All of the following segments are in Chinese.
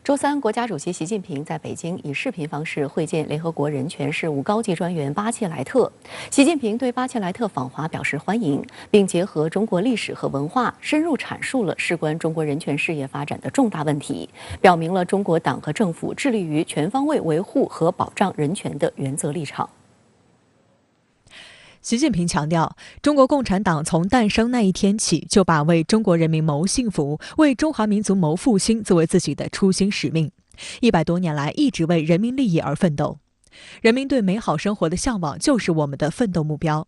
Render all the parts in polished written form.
周三，国家主席习近平在北京以视频方式会见联合国人权事务高级专员巴切莱特。习近平对巴切莱特访华表示欢迎，并结合中国历史和文化，深入阐述了事关中国人权事业发展的重大问题，表明了中国党和政府致力于全方位维护和保障人权的原则立场。习近平强调，中国共产党从诞生那一天起，就把为中国人民谋幸福、为中华民族谋复兴作为自己的初心使命。100多年来，一直为人民利益而奋斗。人民对美好生活的向往，就是我们的奋斗目标。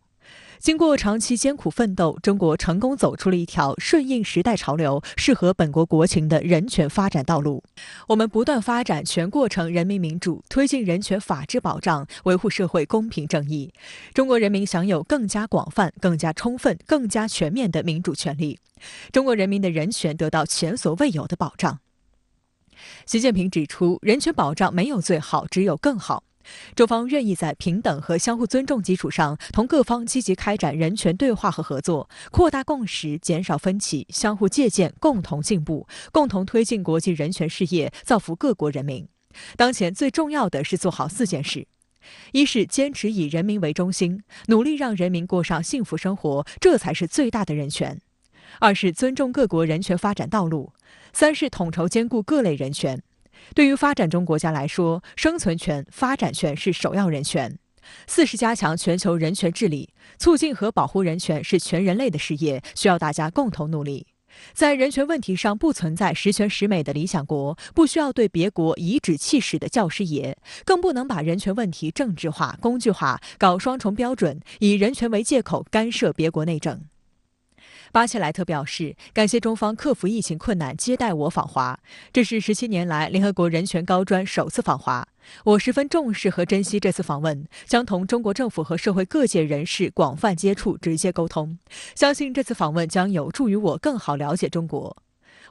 经过长期艰苦奋斗，中国成功走出了一条顺应时代潮流、适合本国国情的人权发展道路。我们不断发展全过程人民民主，推进人权法治保障，维护社会公平正义。中国人民享有更加广泛、更加充分、更加全面的民主权利。中国人民的人权得到前所未有的保障。习近平指出，人权保障没有最好，只有更好。中方愿意在平等和相互尊重基础上，同各方积极开展人权对话和合作，扩大共识，减少分歧，相互借鉴，共同进步，共同推进国际人权事业，造福各国人民。当前最重要的是做好4件事：一是坚持以人民为中心，努力让人民过上幸福生活，这才是最大的人权；二是尊重各国人权发展道路；三是统筹兼顾各类人权。对于发展中国家来说，生存权、发展权是首要人权。4是加强全球人权治理，促进和保护人权是全人类的事业，需要大家共同努力。在人权问题上不存在十全十美的理想国，不需要对别国颐指气使的教师爷，更不能把人权问题政治化、工具化，搞双重标准，以人权为借口干涉别国内政。巴切莱特表示，感谢中方克服疫情困难接待我访华，这是17年来联合国人权高专首次访华。我十分重视和珍惜这次访问，将同中国政府和社会各界人士广泛接触、直接沟通，相信这次访问将有助于我更好了解中国。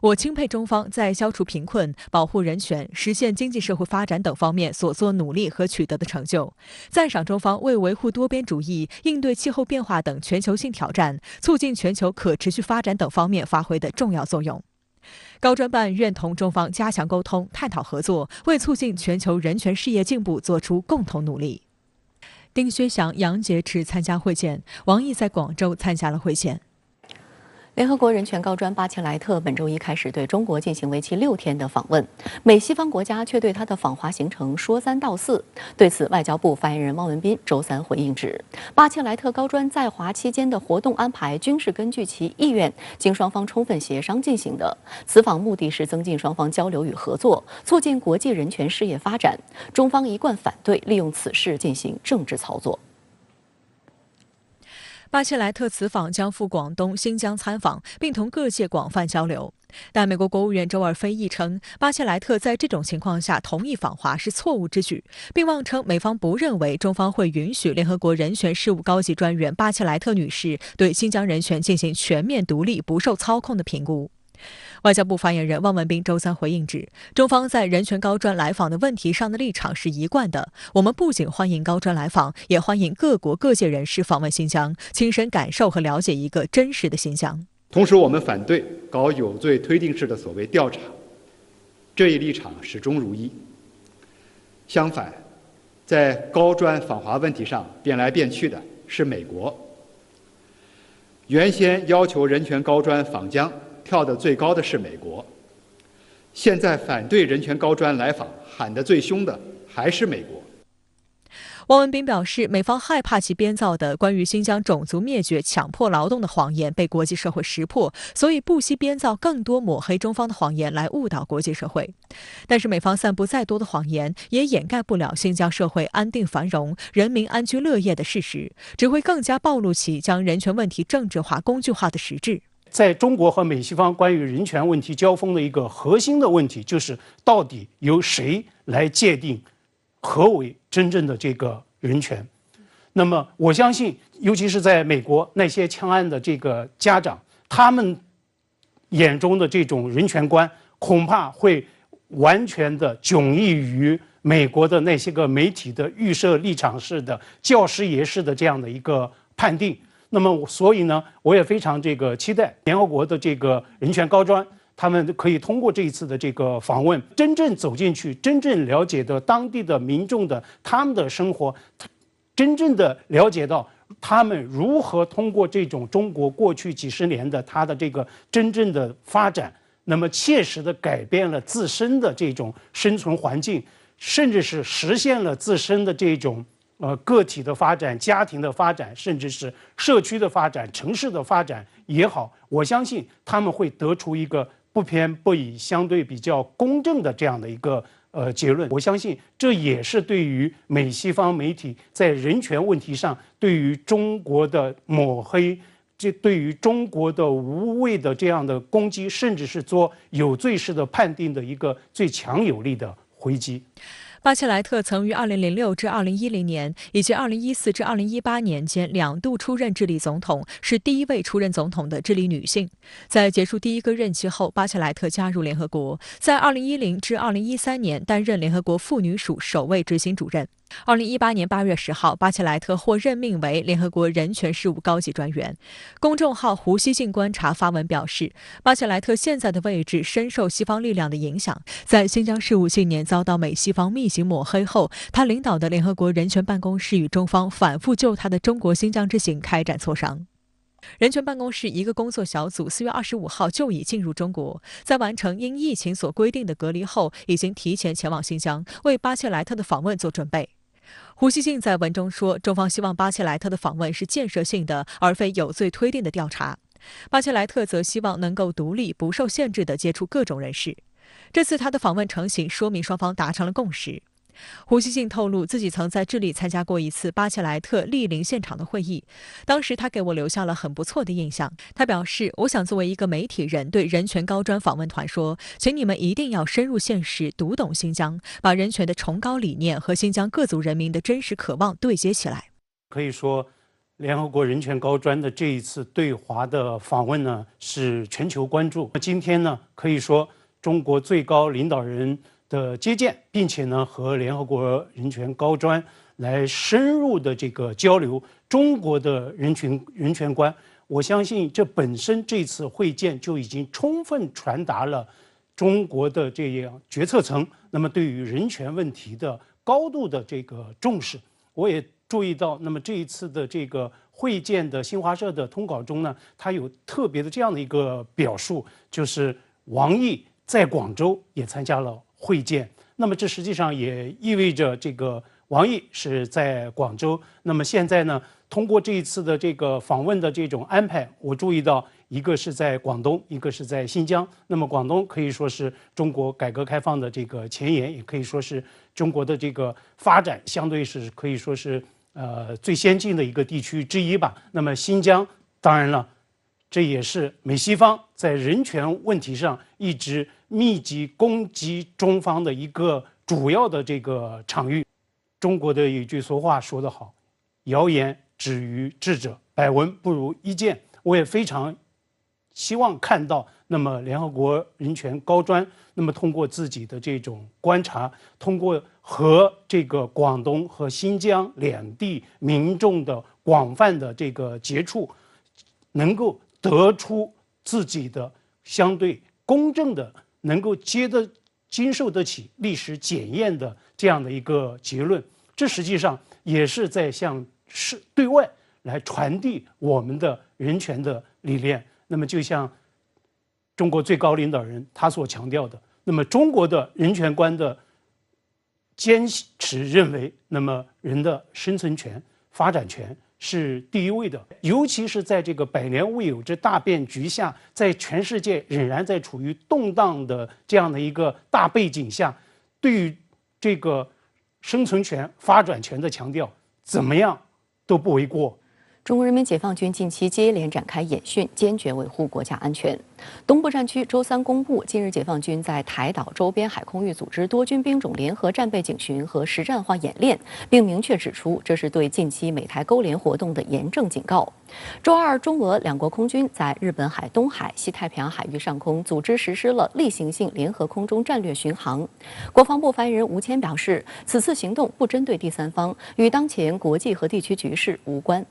我钦佩中方在消除贫困、保护人权、实现经济社会发展等方面所做努力和取得的成就，赞赏中方为维护多边主义、应对气候变化等全球性挑战、促进全球可持续发展等方面发挥的重要作用。高专办愿同中方加强沟通、探讨合作，为促进全球人权事业进步做出共同努力。丁薛祥、杨洁篪参加会见，王毅在广州参加了会见。联合国人权高专巴切莱特本周一开始对中国进行为期6天的访问，美西方国家却对他的访华行程说3道4。对此，外交部发言人汪文斌周三回应指，巴切莱特高专在华期间的活动安排均是根据其意愿，经双方充分协商进行的。此访目的是增进双方交流与合作，促进国际人权事业发展。中方一贯反对利用此事进行政治操作。巴切莱特此访将赴广东、新疆参访，并同各界广泛交流。但美国国务院周二非议称，巴切莱特在这种情况下同意访华是错误之举，并妄称美方不认为中方会允许联合国人权事务高级专员巴切莱特女士对新疆人权进行全面独立、不受操控的评估。外交部发言人汪文斌周三回应指，中方在人权高专来访的问题上的立场是一贯的。我们不仅欢迎高专来访，也欢迎各国各界人士访问新疆，亲身感受和了解一个真实的新疆。同时，我们反对搞有罪推定式的所谓调查，这一立场始终如一。相反，在高专访华问题上变来变去的是美国。原先要求人权高专访疆跳得最高的是美国，现在反对人权高专来访喊得最凶的还是美国。汪文斌表示，美方害怕其编造的关于新疆种族灭绝、强迫劳动的谎言被国际社会识破，所以不惜编造更多抹黑中方的谎言来误导国际社会。但是美方散布再多的谎言，也掩盖不了新疆社会安定繁荣、人民安居乐业的事实，只会更加暴露其将人权问题政治化、工具化的实质。在中国和美西方关于人权问题交锋的一个核心的问题，就是到底由谁来界定何为真正的这个人权。那么我相信，尤其是在美国那些枪案的这个家长，他们眼中的这种人权观，恐怕会完全的迥异于美国的那些个媒体的预设立场式的教师爷式的这样的一个判定。那么所以呢，我也非常期待联合国的这个人权高专他们可以通过这一次的这个访问，真正走进去，真正了解到当地的民众的他们的生活，真正的了解到他们如何通过这种中国过去几十年的它的这个真正的发展，那么切实的改变了自身的这种生存环境，甚至是实现了自身的这种个体的发展、家庭的发展，甚至是社区的发展、城市的发展也好，我相信他们会得出一个不偏不倚、相对比较公正的这样的一个结论。我相信这也是对于美西方媒体在人权问题上对于中国的抹黑，这对于中国的无谓的这样的攻击，甚至是做有罪式的判定的一个最强有力的回击。巴切莱特曾于2006至2010年以及2014至2018年间2度出任智利总统，是第一位出任总统的智利女性。在结束第一个任期后，巴切莱特加入联合国，在2010至2013年担任联合国妇女署首位执行主任。2018年8月10号，巴切莱特获任命为联合国人权事务高级专员。公众号胡锡进观察发文表示，巴切莱特现在的位置深受西方力量的影响，在新疆事务近年遭到美西方密行抹黑后，他领导的联合国人权办公室与中方反复就他的中国新疆之行开展磋商。人权办公室一个工作小组4月25号就已进入中国，在完成因疫情所规定的隔离后，已经提前前往新疆，为巴切莱特的访问做准备。胡锡进在文中说，中方希望巴切莱特的访问是建设性的，而非有罪推定的调查。巴切莱特则希望能够独立、不受限制地接触各种人士。这次他的访问成行，说明双方达成了共识。胡锡进透露，自己曾在智利参加过一次巴切莱特莅临现场的会议，当时他给我留下了很不错的印象。他表示，我想作为一个媒体人对人权高专访问团说，请你们一定要深入现实，读懂新疆，把人权的崇高理念和新疆各族人民的真实渴望对接起来。可以说，联合国人权高专的这一次对华的访问呢，是全球关注。今天呢，可以说中国最高领导人的接见，并且呢和联合国人权高专来深入的这个交流中国的人权观，我相信这本身这次会见就已经充分传达了中国的这样决策层那么对于人权问题的高度的这个重视。我也注意到，那么这一次的这个会见的新华社的通稿中呢，它有特别的这样的一个表述，就是王毅在广州也参加了会见，那么这实际上也意味着这个王毅是在广州。那么现在呢，通过这一次的这个访问的这种安排，我注意到一个是在广东，一个是在新疆。那么广东可以说是中国改革开放的这个前沿，也可以说是中国的这个发展相对是可以说是最先进的一个地区之一吧。那么新疆当然了，这也是美西方在人权问题上一直密集攻击中方的一个主要的这个场域。中国的有一句俗话说得好，谣言止于智者，百闻不如一见。我也非常希望看到，那么联合国人权高专，那么通过自己的这种观察，通过和这个广东和新疆两地民众的广泛的这个接触，能够得出自己的相对公正的，能够经受得起历史检验的这样的一个结论。这实际上也是在向对外来传递我们的人权的理念。那么就像中国最高领导人他所强调的，那么中国的人权观的坚持认为，那么人的生存权、发展权是第一位的，尤其是在这个百年未有之大变局下，在全世界仍然在处于动荡的这样的一个大背景下，对于这个生存权、发展权的强调，怎么样都不为过。中国人民解放军近期接连展开演训，坚决维护国家安全。东部战区周三公布，近日解放军在台岛周边海空域组织多军兵种联合战备警巡和实战化演练，并明确指出，这是对近期美台勾连活动的严正警告。周二，中俄两国空军在日本海东海、西太平洋海域上空组织实施了例行性联合空中战略巡航。国防部发言人吴谦表示，此次行动不针对第三方，与当前国际和地区局势无关。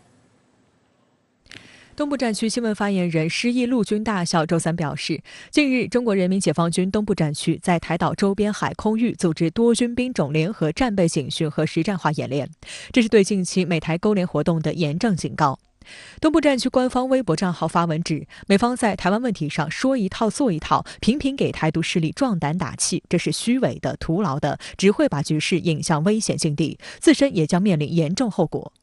东部战区新闻发言人施毅陆军大校周三表示，近日中国人民解放军东部战区在台岛周边海空域组织多军兵种联合战备警训和实战化演练，这是对近期美台勾连活动的严正警告。东部战区官方微博账号发文指，美方在台湾问题上说一套做一套，频频给台独势力壮胆打气，这是虚伪的、徒劳的，只会把局势引向危险境地，自身也将面临严重后果。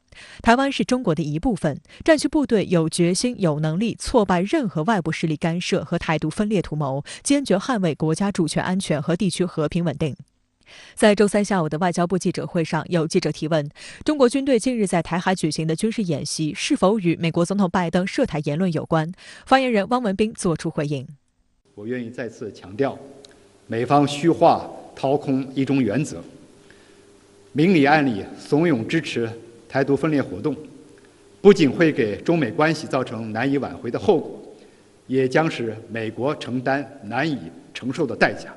台湾是中国的一部分，战区部队有决心、有能力挫败任何外部势力干涉和台独分裂图谋，坚决捍卫国家主权安全和地区和平稳定。在周三下午的外交部记者会上，有记者提问，中国军队近日在台海举行的军事演习是否与美国总统拜登涉台言论有关？发言人汪文斌作出回应：我愿意再次强调，美方虚化掏空一中原则，明里暗里怂恿支持台独分裂活动，不仅会给中美关系造成难以挽回的后果，也将使美国承担难以承受的代价。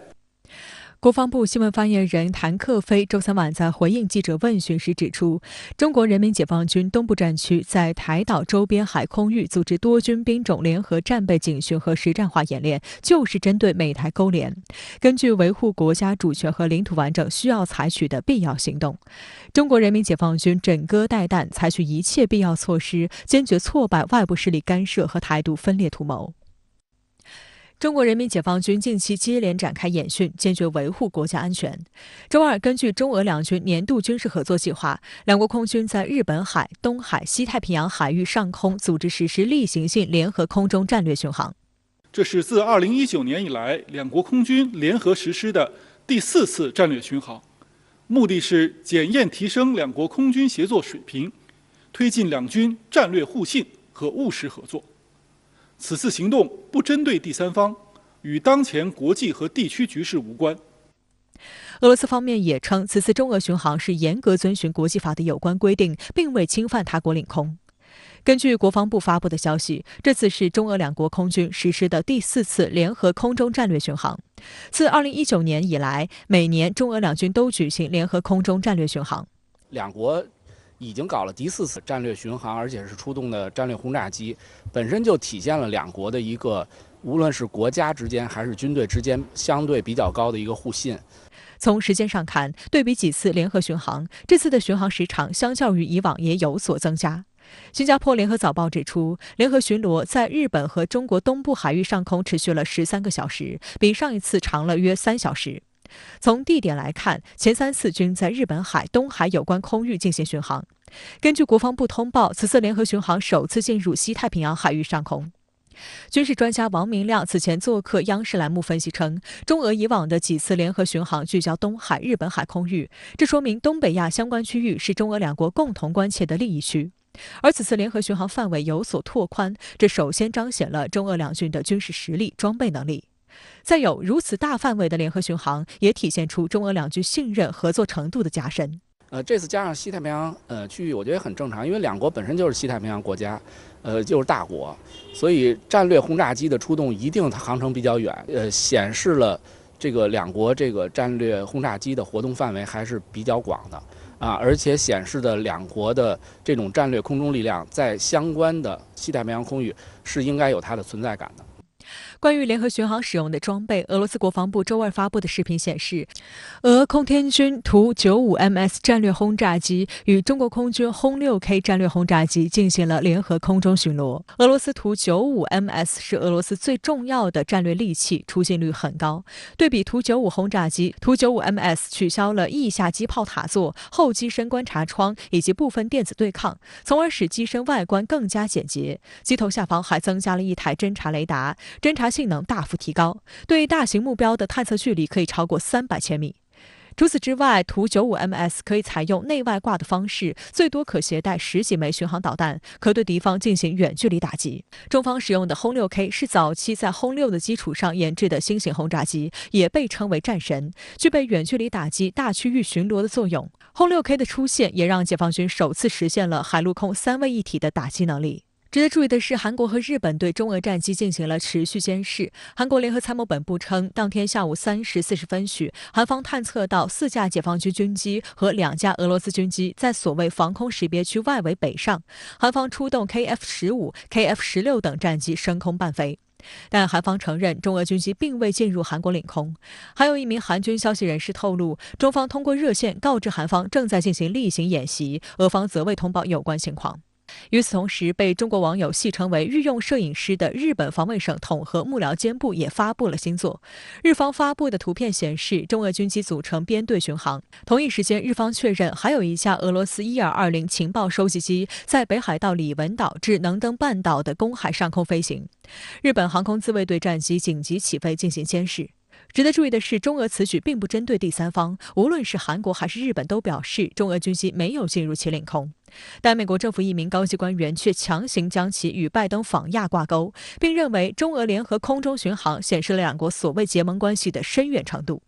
国防部新闻发言人谭克飞周三晚在回应记者问询时指出，中国人民解放军东部战区在台岛周边海空域组织多军兵种联合战备警训和实战化演练，就是针对美台勾连，根据维护国家主权和领土完整需要采取的必要行动。中国人民解放军整戈待旦，采取一切必要措施，坚决挫败外部势力干涉和台独分裂图谋。中国人民解放军近期接连展开演训，坚决维护国家安全。周二，根据中俄两军年度军事合作计划，两国空军在日本海、东海、西太平洋海域上空组织实施例行性联合空中战略巡航。这是自2019年以来，两国空军联合实施的第4次战略巡航，目的是检验提升两国空军协作水平，推进两军战略互信和务实合作。此次行动不针对第三方，与当前国际和地区局势无关。俄罗斯方面也称，此次中俄巡航是严格遵循国际法的有关规定，并未侵犯他国领空。根据国防部发布的消息，这次是中俄两国空军实施的第4次联合空中战略巡航。自2019年以来，每年中俄两军都举行联合空中战略巡航。两国已经搞了第4次战略巡航，而且是出动的战略轰炸机，本身就体现了两国的一个无论是国家之间还是军队之间相对比较高的一个互信。从时间上看，对比几次联合巡航，这次的巡航时长相较于以往也有所增加。新加坡联合早报指出，联合巡逻在日本和中国东部海域上空持续了13个小时，比上一次长了约3小时。从地点来看，前3次均在日本海、东海有关空域进行巡航。根据国防部通报，此次联合巡航首次进入西太平洋海域上空。军事专家王明亮此前做客央视栏目分析称，中俄以往的几次联合巡航聚焦东海、日本海空域，这说明东北亚相关区域是中俄两国共同关切的利益区。而此次联合巡航范围有所拓宽，这首先彰显了中俄两军的军事实力、装备能力。再有，如此大范围的联合巡航，也体现出中俄两军信任合作程度的加深。这次加上西太平洋区域，我觉得很正常，因为两国本身就是西太平洋国家，就是大国，所以战略轰炸机的出动一定它航程比较远，显示了这个两国这个战略轰炸机的活动范围还是比较广的啊，而且显示的两国的这种战略空中力量在相关的西太平洋空域是应该有它的存在感的。关于联合巡航使用的装备，俄罗斯国防部周二发布的视频显示，俄空天军图 95MS 战略轰炸机与中国空军轰 6K 战略轰炸机进行了联合空中巡逻。俄罗斯图 95MS 是俄罗斯最重要的战略利器，出镜率很高。对比图95轰炸机，图 95MS 取消了翼下机炮塔座、后机身观察窗以及部分电子对抗，从而使机身外观更加简洁。机头下方还增加了一台侦察雷达，侦察性能大幅提高，对大型目标的探测距离可以超过300千米。除此之外，图 95MS 可以采用内外挂的方式，最多可携带10几枚巡航导弹，可对敌方进行远距离打击。中方使用的轰 6K 是早期在轰6的基础上研制的新型轰炸机，也被称为战神，具备远距离打击、大区域巡逻的作用。轰 6K 的出现也让解放军首次实现了海陆空3位一体的打击能力。值得注意的是，韩国和日本对中俄战机进行了持续监视。韩国联合参谋本部称，当天下午3时40分许，韩方探测到4架解放军军机和2架俄罗斯军机在所谓防空识别区外围北上，韩方出动 KF-15、KF-16等战机升空伴飞。但韩方承认，中俄军机并未进入韩国领空。还有一名韩军消息人士透露，中方通过热线告知韩方正在进行例行演习，俄方则未通报有关情况。与此同时，被中国网友戏称为御用摄影师的日本防卫省统合幕僚监部也发布了新作。日方发布的图片显示，中俄军机组成编队巡航。同一时间，日方确认还有一架俄罗斯伊尔20情报收集机在北海道里文岛至能登半岛的公海上空飞行。日本航空自卫队战机紧急起飞进行监视。值得注意的是，中俄此举并不针对第三方，无论是韩国还是日本都表示中俄军机没有进入其领空。但美国政府一名高级官员却强行将其与拜登访亚挂钩，并认为中俄联合空中巡航显示了两国所谓结盟关系的深远程度。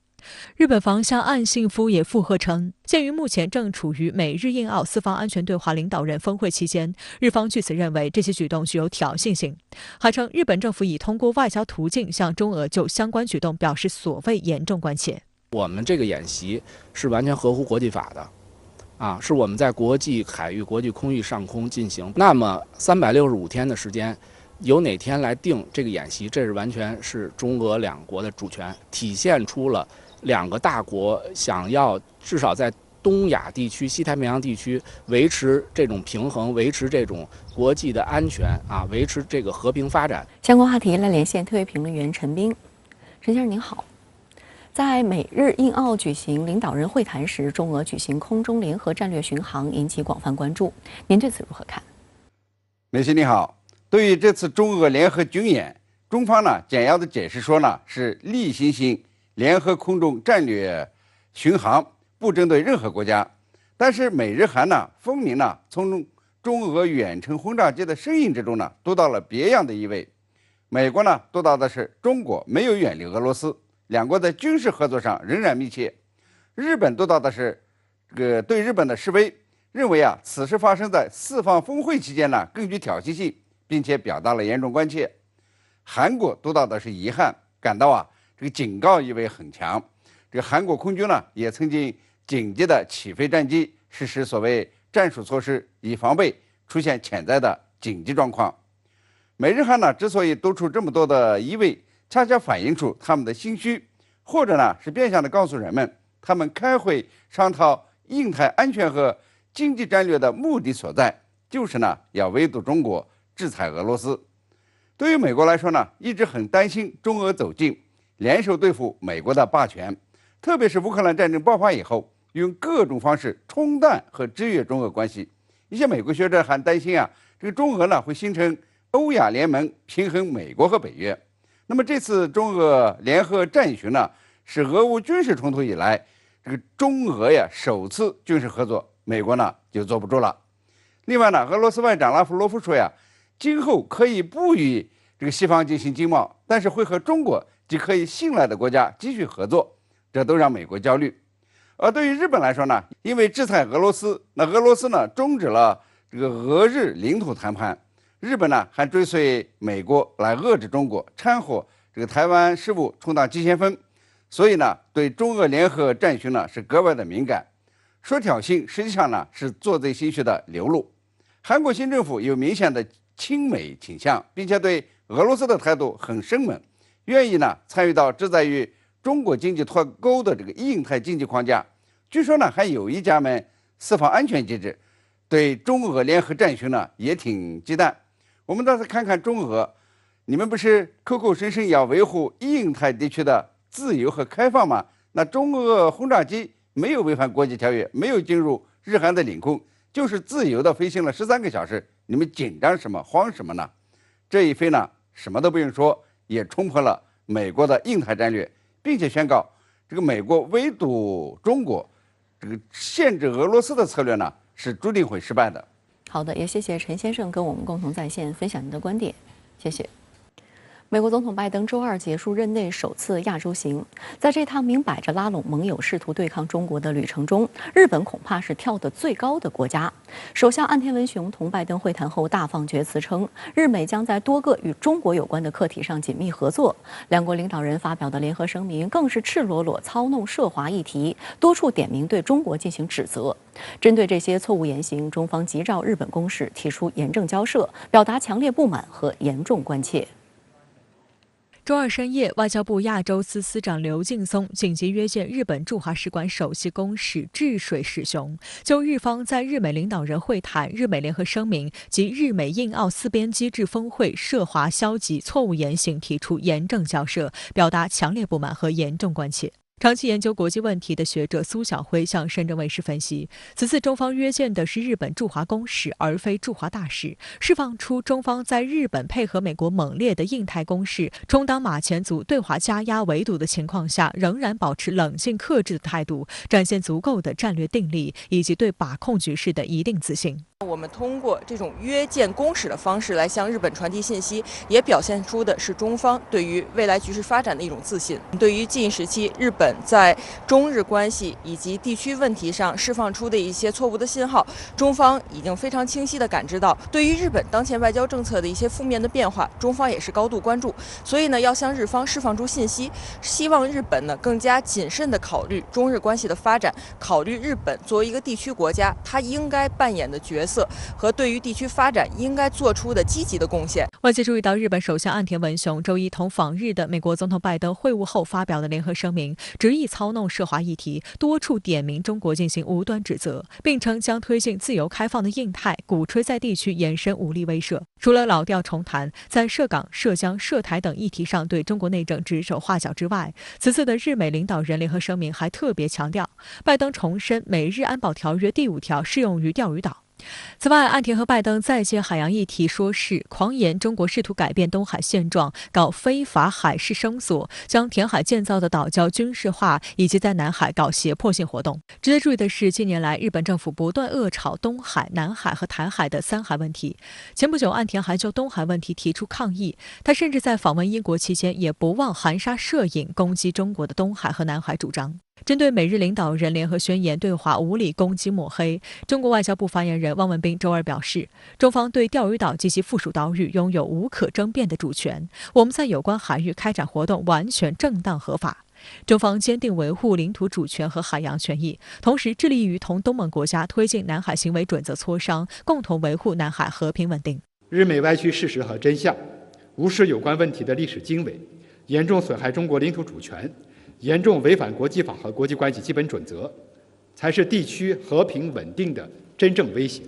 日本防相岸信夫也附和称，鉴于目前正处于美日印澳四方安全对话领导人峰会期间，日方据此认为这些举动具有挑衅性，还称日本政府已通过外交途径向中俄就相关举动表示所谓严重关切。我们这个演习是完全合乎国际法的，是我们在国际海域、国际空域上空进行。那么365天的时间，由哪天来定这个演习，这是完全是中俄两国的主权，体现出了两个大国想要至少在东亚地区、西太平洋地区维持这种平衡，维持这种国际的安全维持这个和平发展。相关话题来连线特约评论员陈斌。陈先生您好，在美日印澳举行领导人会谈时，中俄举行空中联合战略巡航引起广泛关注，您对此如何看？梅西你好，对于这次中俄联合军演，中方呢简要的解释说呢是例行性联合空中战略巡航，不针对任何国家。但是美日韩呢分明呢从中俄远程轰炸机的声音之中呢读到了别样的意味。美国呢读到的是中国没有远离俄罗斯，两国在军事合作上仍然密切。日本读到的是对日本的示威，认为此事发生在四方峰会期间呢更具挑衅性，并且表达了严重关切。韩国读到的是遗憾，感到这个警告意味很强。这个韩国空军呢也曾经紧急的起飞战机，实施所谓战术措施，以防备出现潜在的紧急状况。美日韩呢之所以读出这么多的意味，恰恰反映出他们的心虚，或者呢是变相的告诉人们，他们开会商讨印太安全和经济战略的目的所在，就是呢要围堵中国，制裁俄罗斯。对于美国来说呢，一直很担心中俄走近，联手对付美国的霸权，特别是乌克兰战争爆发以后，用各种方式冲淡和制约中俄关系。一些美国学者还担心这个中俄呢会形成欧亚联盟，平衡美国和北约。那么这次中俄联合战巡呢，是俄乌军事冲突以来这个中俄首次军事合作，美国呢就坐不住了。另外呢，俄罗斯外长拉夫罗夫说今后可以不与这个西方进行经贸，但是会和中国及可以信赖的国家继续合作，这都让美国焦虑。而对于日本来说呢，因为制裁俄罗斯，那俄罗斯呢终止了这个俄日领土谈判，日本呢还追随美国来遏制中国，掺和这个台湾事务，充当急先锋，所以呢对中俄联合战巡呢是格外的敏感。说挑衅，实际上呢是做贼心虚的流露。韩国新政府有明显的亲美倾向，并且对俄罗斯的态度很生猛，愿意呢参与到旨在与中国经济脱钩的这个印太经济框架。据说呢还有意加盟四方安全机制，对中俄联合战巡呢也挺忌惮。我们再看看中俄，你们不是口口声声要维护印太地区的自由和开放吗？那中俄轰炸机没有违反国际条约，没有进入日韩的领空，就是自由的飞行了13个小时，你们紧张什么，慌什么呢？这一飞呢，什么都不用说，也冲破了美国的印太战略，并且宣告这个美国围堵中国，这个限制俄罗斯的策略呢，是注定会失败的。好的，也谢谢陈先生跟我们共同在线分享您的观点，谢谢。美国总统拜登周二结束任内首次亚洲行，在这趟明摆着拉拢盟友、试图对抗中国的旅程中，日本恐怕是跳得最高的国家。首相岸田文雄同拜登会谈后大放厥词称，日美将在多个与中国有关的课题上紧密合作。两国领导人发表的联合声明更是赤裸裸操弄涉华议题，多处点名对中国进行指责。针对这些错误言行，中方急召日本公使提出严正交涉，表达强烈不满和严重关切。周二深夜，外交部亚洲司司长刘劲松紧急约见日本驻华使馆首席公使治水史雄，就日方在日美领导人会谈、日美联合声明及日美印澳四边机制峰会涉华消极错误言行提出严正交涉，表达强烈不满和严重关切。长期研究国际问题的学者苏晓辉向深圳卫视分析，此次中方约见的是日本驻华公使，而非驻华大使，释放出中方在日本配合美国猛烈的印太攻势，充当马前卒对华加压围堵的情况下，仍然保持冷静克制的态度，展现足够的战略定力以及对把控局势的一定自信。我们通过这种约见公使的方式来向日本传递信息，也表现出的是中方对于未来局势发展的一种自信。对于近时期日本在中日关系以及地区问题上释放出的一些错误的信号，中方已经非常清晰地感知到，对于日本当前外交政策的一些负面的变化，中方也是高度关注。所以呢，要向日方释放出信息，希望日本呢更加谨慎地考虑中日关系的发展，考虑日本作为一个地区国家，它应该扮演的角色和对于地区发展应该做出的积极的贡献。外界注意到，日本首相岸田文雄周一同访日的美国总统拜登会晤后发表的联合声明，执意操弄涉华议题，多处点名中国进行无端指责，并称将推进自由开放的印太，鼓吹在地区延伸武力威慑。除了老调重弹，在涉港、涉疆、涉台等议题上对中国内政指手画脚之外，此次的日美领导人联合声明还特别强调，拜登重申美日安保条约第5条适用于钓鱼岛。此外，岸田和拜登再借海洋议题说事，狂言中国试图改变东海现状，搞非法海事声索，将填海建造的岛礁军事化，以及在南海搞胁迫性活动。值得注意的是，近年来日本政府不断恶炒东海、南海和台海的3海问题。前不久，岸田还就东海问题提出抗议，他甚至在访问英国期间也不忘含沙射影攻击中国的东海和南海主张。针对美日领导人联合宣言对华无理攻击抹黑，中国外交部发言人汪文斌周二表示，中方对钓鱼岛及其附属岛屿拥有无可争辩的主权，我们在有关海域开展活动完全正当合法。中方坚定维护领土主权和海洋权益，同时致力于同东盟国家推进南海行为准则磋商，共同维护南海和平稳定。日美歪曲事实和真相，无视有关问题的历史经纬，严重损害中国领土主权，严重违反国际法和国际关系基本准则，才是地区和平稳定的真正威胁。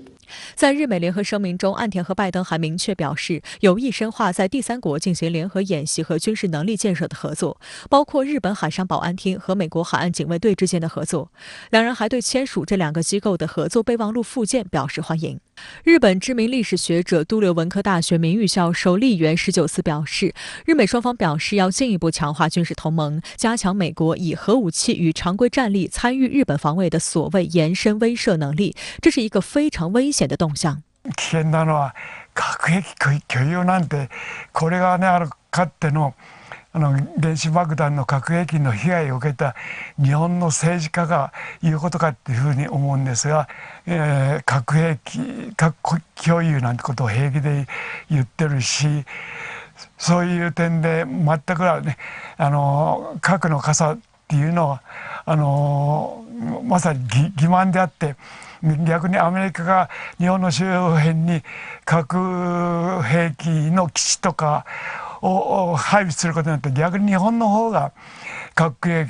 在日美联合声明中，岸田和拜登还明确表示，有意深化在第三国进行联合演习和军事能力建设的合作，包括日本海上保安厅和美国海岸警卫队之间的合作。两人还对签署这2个机构的合作备忘录附件表示欢迎。日本知名历史学者都留文科大学名誉教授立原19四表示，日美双方表示要进一步强化军事同盟，加强美国以核武器与常规战力参与日本防卫的所谓延伸威慑能力，这是一个非常危险的动向。危険なのは核兵器共有なんて、これがね、かつての原子爆弾の核兵器の被害を受けた日本の政治家が言うことかっていうふうに思うんですが、核兵器核共有なんてことを平気で言ってるし、そういう点で全くね、核の傘っていうのはまさに欺瞞であって、逆にアメリカが日本の周辺に核兵器の基地とかを配備することによって、逆に日本の方が核兵器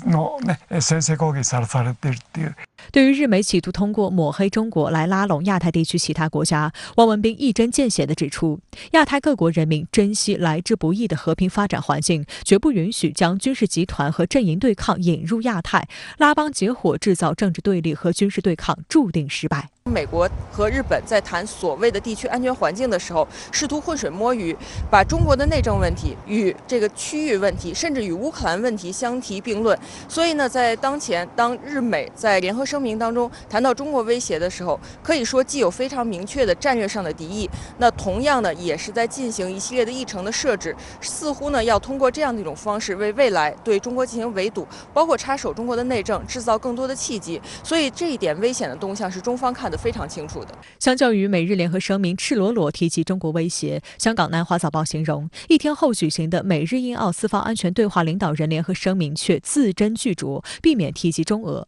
の先制攻撃されているっていう。对于日美企图通过抹黑中国来拉拢亚太地区其他国家，汪文斌一针见血地指出，亚太各国人民珍惜来之不易的和平发展环境，绝不允许将军事集团和阵营对抗引入亚太，拉帮结伙制造政治对立和军事对抗，注定失败。美国和日本在谈所谓的地区安全环境的时候，试图浑水摸鱼，把中国的内政问题与这个区域问题，甚至与乌克兰问题相提并论。所以呢，在当前，当日美在联合声明当中谈到中国威胁的时候，可以说既有非常明确的战略上的敌意，那同样呢，也是在进行一系列的议程的设置，似乎呢要通过这样的一种方式，为未来对中国进行围堵，包括插手中国的内政，制造更多的契机。所以这一点危险的动向是中方看得非常清楚的。相较于美日联合声明赤裸裸提及中国威胁，香港南华早报形容一天后举行的美日印澳四方安全对话领导人联合声明却字斟句酌，避免提及中俄。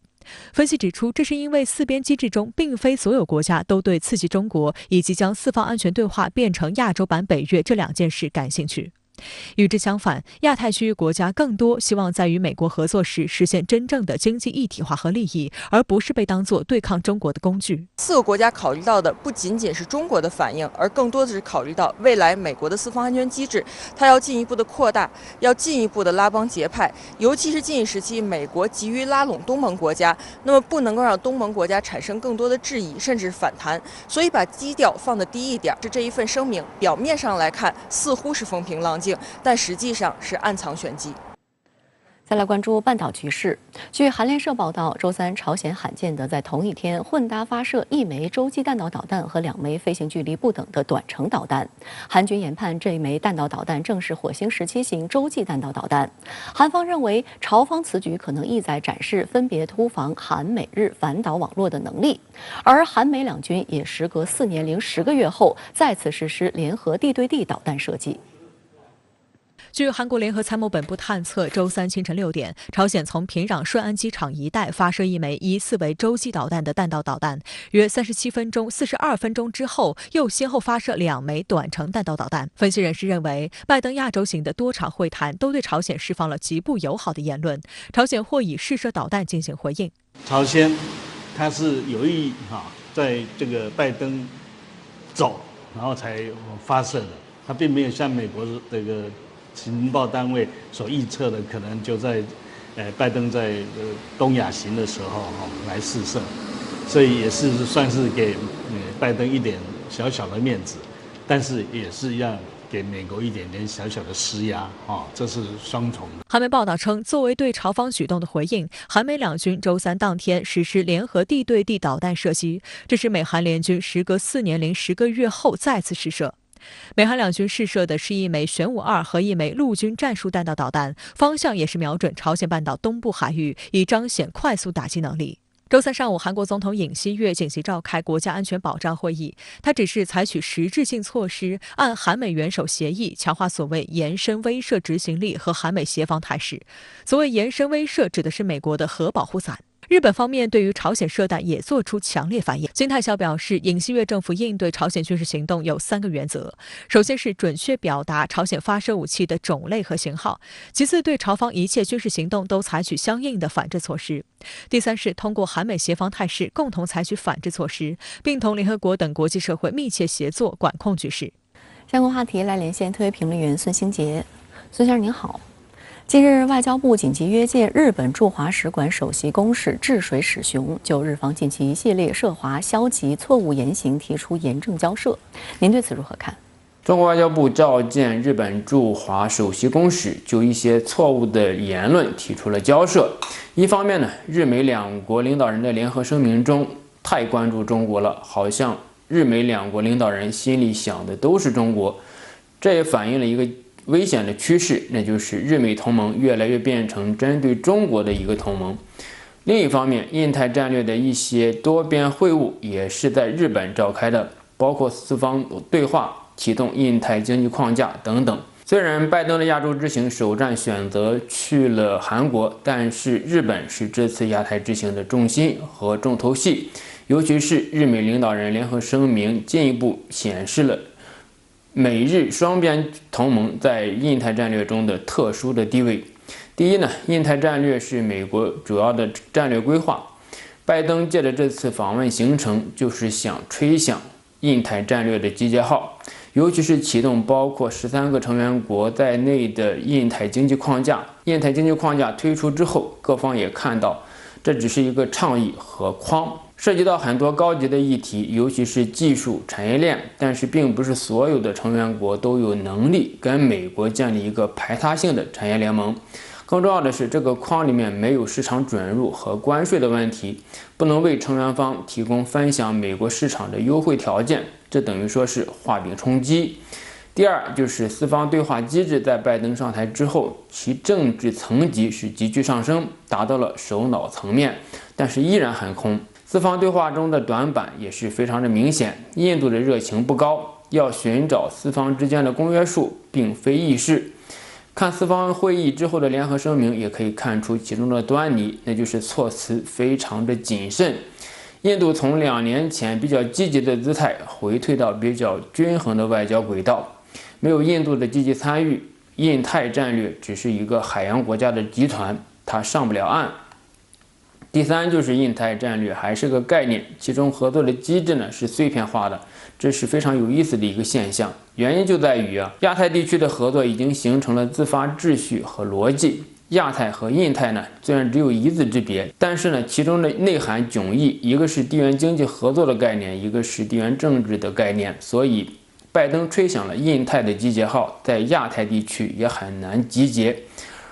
分析指出，这是因为四边机制中并非所有国家都对刺激中国以及将四方安全对话变成亚洲版北约这两件事感兴趣。与之相反，亚太区域国家更多希望在与美国合作时实现真正的经济一体化和利益，而不是被当作对抗中国的工具。4个国家考虑到的不仅仅是中国的反应，而更多的是考虑到未来美国的四方安全机制，它要进一步的扩大，要进一步的拉帮结派，尤其是近时期美国急于拉拢东盟国家，那么不能够让东盟国家产生更多的质疑甚至反弹，所以把基调放得低一点。是这一份声明表面上来看似乎是风平浪静，但实际上是暗藏玄机。再来关注半岛局势。据韩联社报道，周三朝鲜罕见的在同一天混搭发射1枚洲际弹道导弹和2枚飞行距离不等的短程导弹。韩军研判这一枚弹道导弹正是火星17型洲际弹道导弹。韩方认为，朝方此举可能意在展示分别突防韩美日反导网络的能力。而韩美两军也时隔4年零10个月后再次实施联合地对地导弹射击。据韩国联合参谋本部探测，周三清晨6点，朝鲜从平壤顺安机场一带发射1枚疑似为洲际导弹的弹道导弹。约37分钟、42分钟之后，又先后发射2枚短程弹道导弹。分析人士认为，拜登亚洲行的多场会谈都对朝鲜释放了极不友好的言论，朝鲜或以试射导弹进行回应。朝鲜他是有意在这个拜登走，然后才发射的，他并没有像美国这个情报单位所预测的，可能就在拜登在东亚行的时候来试射，所以也是算是给拜登一点小小的面子，但是也是让给美国一点点小小的施压这是双重的。韩媒报道称，作为对朝方举动的回应，韩美两军周三当天实施联合地对地导弹射击，这是美韩联军时隔4年零10个月后再次试射。美韩两军试射的是1枚玄武2和1枚陆军战术弹道导弹，方向也是瞄准朝鲜半岛东部海域，以彰显快速打击能力。周三上午，韩国总统尹锡悦紧急召开国家安全保障会议，他指示采取实质性措施，按韩美元首协议强化所谓延伸威慑执行力和韩美协防态势。所谓延伸威慑，指的是美国的核保护伞。日本方面对于朝鲜射弹也做出强烈反应。金泰孝表示，尹锡悦政府应对朝鲜军事行动有3个原则：首先是准确表达朝鲜发射武器的种类和型号；其次，对朝方一切军事行动都采取相应的反制措施；第三是通过韩美协防态势，共同采取反制措施，并同联合国等国际社会密切协作，管控局势。相关话题来连线特约评论员孙兴杰。孙先生您好。近日，外交部紧急约见日本驻华使馆首席公使治水史雄，就日方近期一系列涉华消极错误言行提出严正交涉。您对此如何看？中国外交部召见日本驻华首席公使，就一些错误的言论提出了交涉。一方面呢，日美两国领导人的联合声明中太关注中国了，好像日美两国领导人心里想的都是中国，这也反映了一个危险的趋势，那就是日美同盟越来越变成针对中国的一个同盟。另一方面，印太战略的一些多边会晤也是在日本召开的，包括四方对话、启动印太经济框架等等。虽然拜登的亚洲之行首站选择去了韩国，但是日本是这次亚太之行的重心和重头戏，尤其是日美领导人联合声明进一步显示了美日双边同盟在印太战略中的特殊的地位。第一呢，印太战略是美国主要的战略规划。拜登借着这次访问行程，就是想吹响印太战略的集结号，尤其是启动包括13个成员国在内的印太经济框架。印太经济框架推出之后，各方也看到，这只是一个倡议和框，涉及到很多高级的议题，尤其是技术产业链，但是并不是所有的成员国都有能力跟美国建立一个排他性的产业联盟。更重要的是，这个框里面没有市场准入和关税的问题，不能为成员方提供分享美国市场的优惠条件，这等于说是画饼充饥。第二就是四方对话机制在拜登上台之后，其政治层级是急剧上升，达到了首脑层面，但是依然很空。四方对话中的短板也是非常的明显，印度的热情不高，要寻找四方之间的公约数并非易事。看四方会议之后的联合声明，也可以看出其中的端倪，那就是措辞非常的谨慎。印度从2年前比较积极的姿态回退到比较均衡的外交轨道，没有印度的积极参与，印太战略只是一个海洋国家的集团，它上不了岸。第三就是印太战略还是个概念，其中合作的机制呢是碎片化的，这是非常有意思的一个现象。原因就在于亚太地区的合作已经形成了自发秩序和逻辑。亚太和印太呢虽然只有一字之别，但是呢其中的内涵迥异，一个是地缘经济合作的概念，一个是地缘政治的概念，所以拜登吹响了印太的集结号，在亚太地区也很难集结。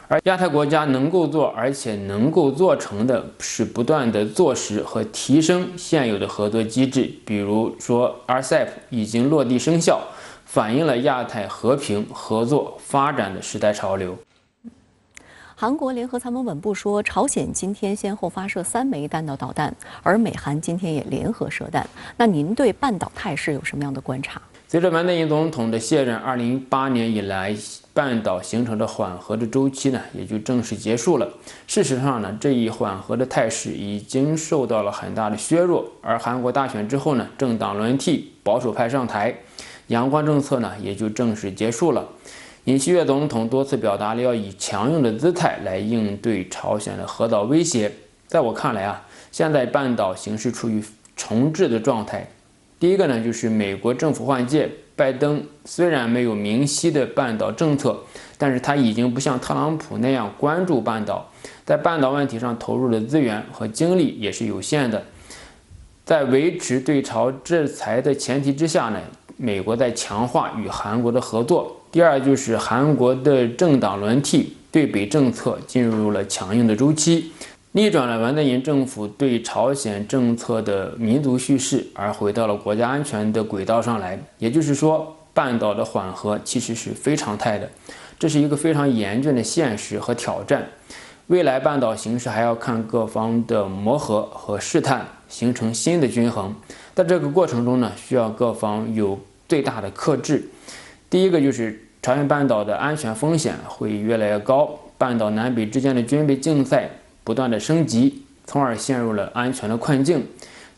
而亚太国家能够做，而且能够做成的是不断的做实和提升现有的合作机制，比如说 RCEP 已经落地生效，反映了亚太和平、合作、发展的时代潮流。韩国联合参谋本部说，朝鲜今天先后发射3枚弹道导弹，而美韩今天也联合射弹。那您对半岛态势有什么样的观察？随着文在寅总统的卸任，2018年以来，半岛形成的缓和的周期呢，也就正式结束了。事实上呢，这一缓和的态势已经受到了很大的削弱。而韩国大选之后呢，政党轮替，保守派上台，阳光政策呢也就正式结束了。尹锡悦总统多次表达了要以强硬的姿态来应对朝鲜的核导威胁。在我看来现在半岛形势处于重置的状态。第一个呢，就是美国政府换届，拜登虽然没有明晰的半岛政策，但是他已经不像特朗普那样关注半岛，在半岛问题上投入的资源和精力也是有限的。在维持对朝制裁的前提之下呢，美国在强化与韩国的合作。第二就是韩国的政党轮替，对北政策进入了强硬的周期，逆转了文在寅政府对朝鲜政策的民族叙事，而回到了国家安全的轨道上来。也就是说，半岛的缓和其实是非常态的，这是一个非常严峻的现实和挑战。未来半岛形势还要看各方的磨合和试探，形成新的均衡。在这个过程中呢，需要各方有最大的克制。第一个就是朝鲜半岛的安全风险会越来越高，半岛南北之间的军备竞赛不断的升级，从而陷入了安全的困境。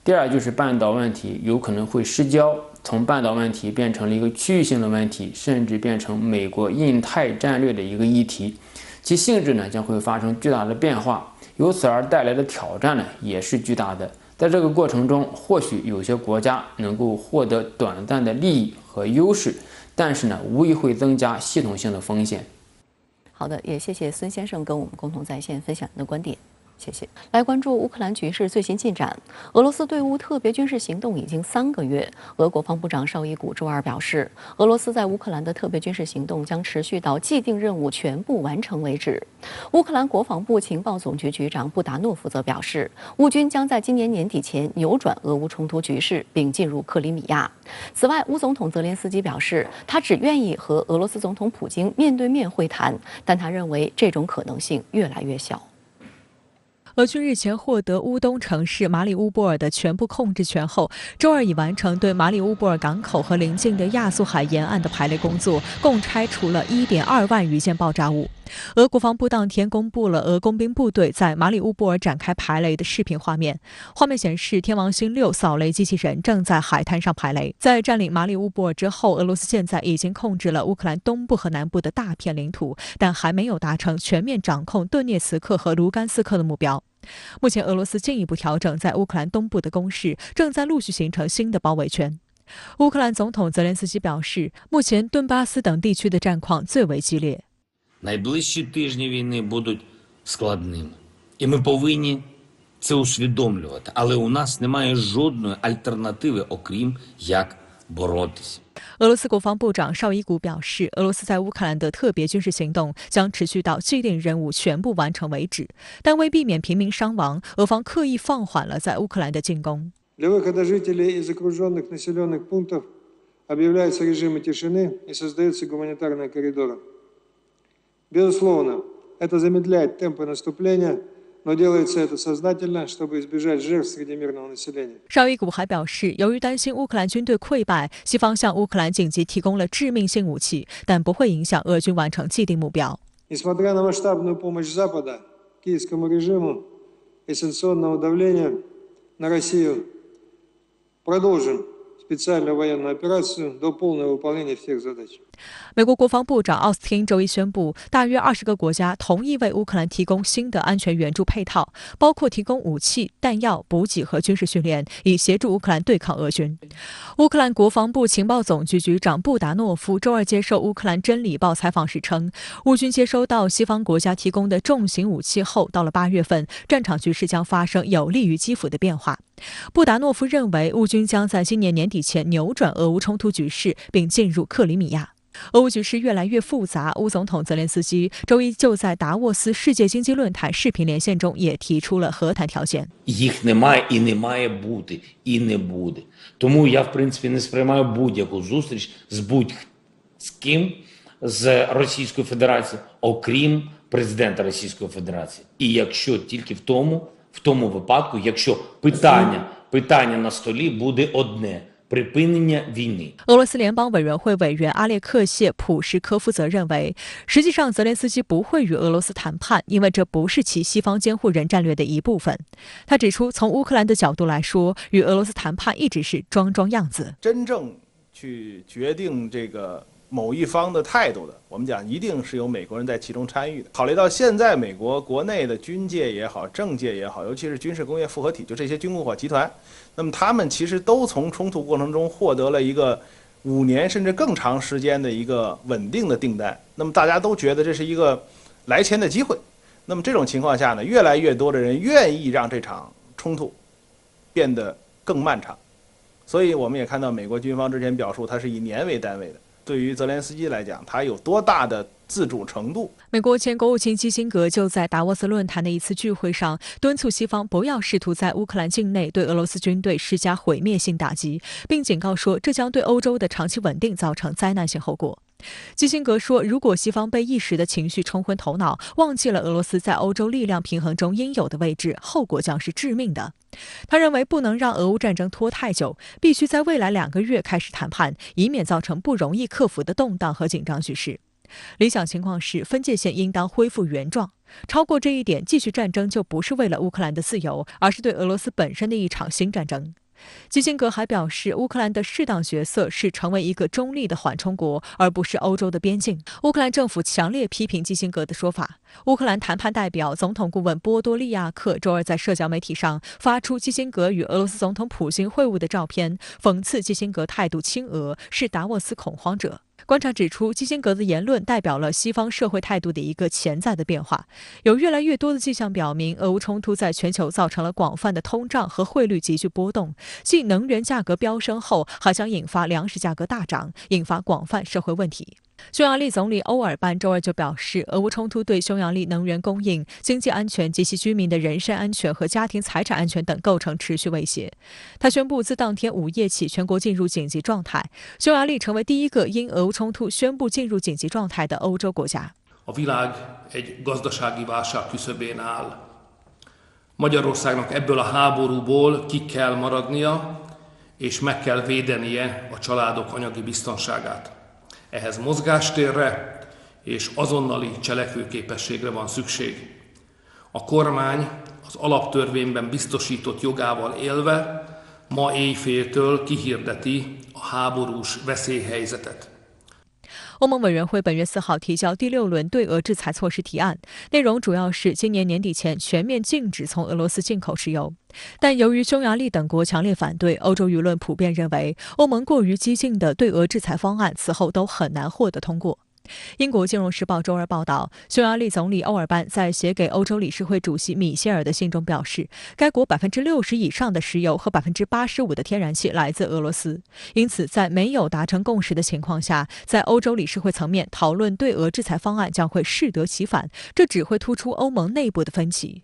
第二就是半岛问题有可能会失焦，从半岛问题变成了一个区域性的问题，甚至变成美国印太战略的一个议题，其性质呢将会发生巨大的变化，由此而带来的挑战呢也是巨大的。在这个过程中，或许有些国家能够获得短暂的利益和优势，但是呢，无疑会增加系统性的风险。好的，也谢谢孙先生跟我们共同在线分享您的观点。谢谢。来关注乌克兰局势最新进展。俄罗斯对乌特别军事行动已经3个月。俄国防部长绍伊古周二表示，俄罗斯在乌克兰的特别军事行动将持续到既定任务全部完成为止。乌克兰国防部情报总局局长布达诺夫则表示，乌军将在今年年底前扭转俄乌冲突局势，并进入克里米亚。此外，乌总统泽连斯基表示，他只愿意和俄罗斯总统普京面对面会谈，但他认为这种可能性越来越小。俄军日前获得乌东城市马里乌波尔的全部控制权后，周二已完成对马里乌波尔港口和邻近的亚速海沿岸的排雷工作，共拆除了1.2万余件爆炸物。俄国防部当天公布了俄工兵部队在马里乌波尔展开排雷的视频画面。画面显示，天王星6扫雷机器人正在海滩上排雷。在占领马里乌波尔之后，俄罗斯现在已经控制了乌克兰东部和南部的大片领土，但还没有达成全面掌控顿涅茨克和卢甘斯克的目标。目前，俄罗斯进一步调整在乌克兰东部的攻势，正在陆续形成新的包围圈。乌克兰总统泽连斯基表示，目前顿巴斯等地区的战况最为激烈。Найближчі тижні війни будуть складними, і ми повинні це усвідомлювати. Але у нас немає жодної альтернативи, окрім як боротися. 俄罗斯国防部长绍伊古表示，俄罗斯在乌克兰的特别军事行动将持续到既定任务全部完成为止，但为避免平民伤亡，俄方刻意放缓了在乌克兰的进攻。Для выхода жителей из окруженных населенных пунктов объявляются режимы тишины и создаются гуманитарные коридоры. Безусловно, это замедляет темпы наступления, но делается это сознательно, чтобы избежать жертв среди мирного населения. 绍伊古还表示，由于担心乌克兰军队溃败，西方向乌克兰紧急提供了致命性武器，但不会影响俄军完成既定目标。Несмотря на масштабную помощь Запада киевскому режиму и санкционного давления на Россию, продолжим специальную военную операцию до полного выполнения всех задач. 美国国防部长奥斯汀周一宣布，大约20个国家同意为乌克兰提供新的安全援助配套，包括提供武器、弹药、补给和军事训练，以协助乌克兰对抗俄军。乌克兰国防部情报总局局长布达诺夫周二接受乌克兰真理报采访时称，乌军接收到西方国家提供的重型武器后，到了8月份，战场局势将发生有利于基辅的变化。布达诺夫认为，乌军将在今年年底前扭转俄乌冲突局势，并进入克里米亚。俄乌局势越来越复杂，乌总统泽连斯基周一就在达沃斯世界经济论坛视频连线中也提出了和谈条件。Їх немає і не має бути, і не буде. Тому я, в принципі, не сприймаю будь-яку зустріч з будь-з ким з Російської Федерації, окрім президента Російської Федерації. І якщо тільки в тому випадку, якщо питання на столі буде одне – припинення війни. 俄罗斯联邦委员会委员阿列克谢·普什科夫则认为，实际上泽连斯基不会与俄罗斯谈判，因为这不是其西方监护人战略的一部分。他指出，从乌克兰的角度来说，与俄罗斯谈判一直是装样子。真正去决定这个某一方的态度的，我们讲一定是有美国人在其中参与的。考虑到现在美国国内的军界也好，政界也好，尤其是军事工业复合体，就这些军工火集团，那么他们其实都从冲突过程中获得了一个5年甚至更长时间的一个稳定的订单。那么大家都觉得这是一个来钱的机会。那么这种情况下呢，越来越多的人愿意让这场冲突变得更漫长。所以我们也看到美国军方之前表述，它是以年为单位的。对于泽连斯基来讲，他有多大的自主程度？美国前国务卿基辛格就在达沃斯论坛的一次聚会上敦促西方不要试图在乌克兰境内对俄罗斯军队施加毁灭性打击，并警告说这将对欧洲的长期稳定造成灾难性后果。基辛格说，如果西方被一时的情绪冲昏头脑，忘记了俄罗斯在欧洲力量平衡中应有的位置，后果将是致命的。他认为不能让俄乌战争拖太久，必须在未来2个月开始谈判，以免造成不容易克服的动荡和紧张局势。理想情况是分界线应当恢复原状，超过这一点，继续战争就不是为了乌克兰的自由，而是对俄罗斯本身的一场新战争。基辛格还表示，乌克兰的适当角色是成为一个中立的缓冲国，而不是欧洲的边境。乌克兰政府强烈批评基辛格的说法。乌克兰谈判代表总统顾问波多利亚克周二在社交媒体上发出基辛格与俄罗斯总统普京会晤的照片，讽刺基辛格态度亲俄，是达沃斯恐慌者。观察指出，基辛格的言论代表了西方社会态度的一个潜在的变化。有越来越多的迹象表明，俄乌冲突在全球造成了广泛的通胀和汇率急剧波动，继能源价格飙升后，还将引发粮食价格大涨，引发广泛社会问题。匈牙利总理欧尔班周二就表示，俄乌冲突对匈牙利能源供应、经济安全及其居民的人身安全和家庭财产安全等构成持续威胁。他宣布，自当天午夜起，全国进入紧急状态。匈牙利成为第一个因俄乌冲突宣布进入紧急状态的欧洲国家。A világ egy gazdasági válság küszöbén áll. Magyarországnak ebből a háborúból ki kell maradnia, és meg kell védenie a családok anyagi biztonságát.Ehhez mozgástérre és azonnali cselekvőképességre van szükség. A kormány az alaptörvényben biztosított jogával élve ma éjféltől kihirdeti a háborús veszélyhelyzetet. 欧盟委员会本月4号提交第6轮对俄制裁措施提案，内容主要是今年年底前全面禁止从俄罗斯进口石油。但由于匈牙利等国强烈反对，欧洲舆论普遍认为欧盟过于激进的对俄制裁方案此后都很难获得通过。英国《金融时报》周二报道，匈牙利总理欧尔班在写给欧洲理事会主席米歇尔的信中表示，该国60%以上的石油和85%的天然气来自俄罗斯，因此在没有达成共识的情况下，在欧洲理事会层面讨论对俄制裁方案将会适得其反，这只会突出欧盟内部的分歧。